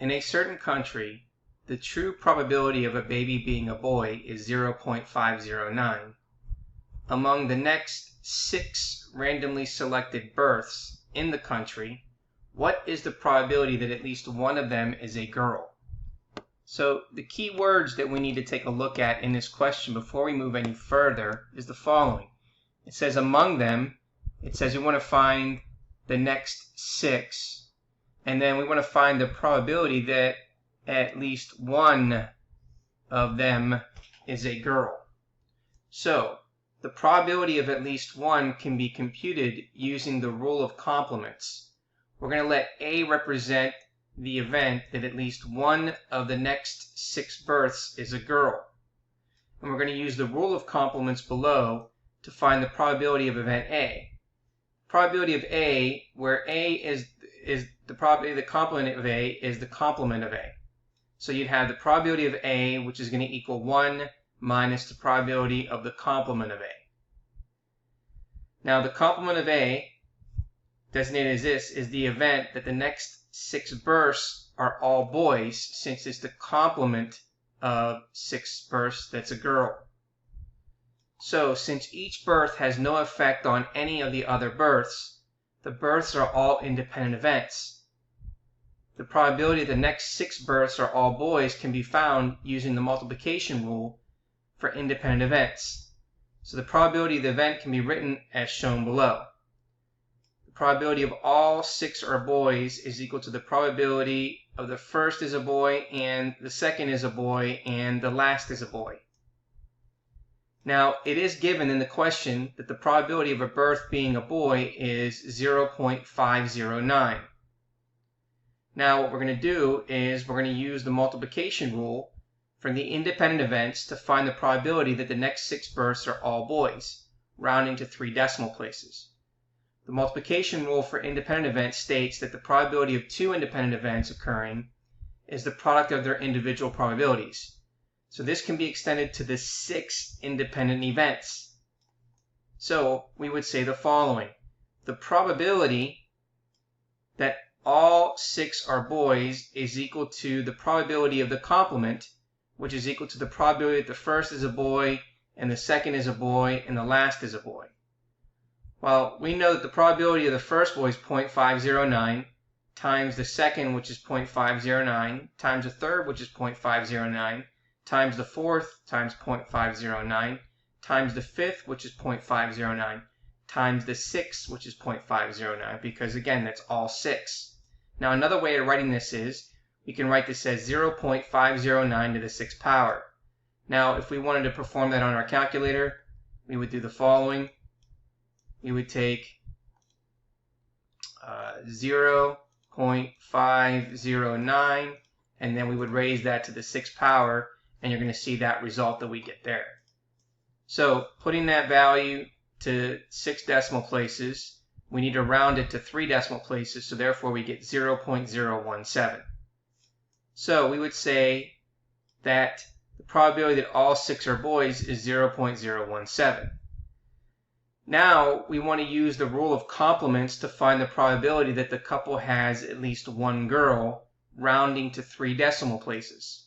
In a certain country, the true probability of a baby being a boy is 0.509. Among the next 6 randomly selected births in the country, what is the probability that at least one of them is a girl? So the key words that we need to take a look at in this question before we move any further is the following. It says among them, it says we want to find the next 6, and then we want to find the probability that at least one of them is a girl. So the probability of at least one can be computed using the rule of complements. We're going to let A represent the event that at least one of the next 6 births is a girl. And we're going to use the rule of complements below to find the probability of event A. Probability of A, where A is the probability, the complement of A is the complement of A. So you'd have the probability of A, which is going to equal 1 minus the probability of the complement of A. Now the complement of A, designated as this, is the event that the next 6 births are all boys, since it's the complement of 6 births that's a girl. So since each birth has no effect on any of the other births, the births are all independent events. The probability the next 6 births are all boys can be found using the multiplication rule for independent events. So the probability of the event can be written as shown below. The probability of all 6 are boys is equal to the probability of the first is a boy, and the second is a boy, and the last is a boy. Now, it is given in the question that the probability of a birth being a boy is 0.509. Now, what we're going to do is we're going to use the multiplication rule for the independent events to find the probability that the next 6 births are all boys, rounding to 3 decimal places. The multiplication rule for independent events states that the probability of 2 independent events occurring is the product of their individual probabilities. So this can be extended to the 6 independent events. So we would say the following. The probability that all 6 are boys is equal to the probability of the complement, which is equal to the probability that the first is a boy, and the second is a boy, and the last is a boy. Well, we know that the probability of the first boy is 0.509 times the second, which is 0.509, times the third, which is 0.509, times the fourth, times 0.509, times the fifth, which is 0.509, times the sixth, which is 0.509, because again, that's all 6. Now, another way of writing this is, we can write this as 0.509 to the 6th power. Now, if we wanted to perform that on our calculator, we would do the following. We would take 0.509, and then we would raise that to the 6th power, and you're going to see that result that we get there. So putting that value to 6 decimal places, we need to round it to 3 decimal places, so therefore we get 0.017. So we would say that the probability that all 6 are boys is 0.017. Now we want to use the rule of complements to find the probability that the couple has at least one girl, rounding to 3 decimal places.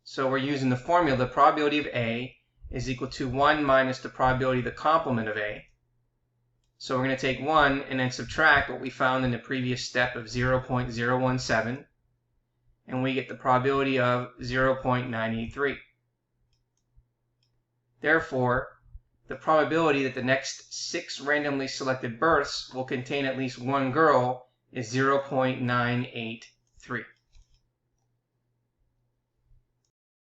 So we're using the formula, the probability of A is equal to 1 minus the probability of the complement of A. So we're going to take 1 and then subtract what we found in the previous step of 0.017, and we get the probability of 0.983. Therefore, the probability that the next 6 randomly selected births will contain at least one girl is 0.983.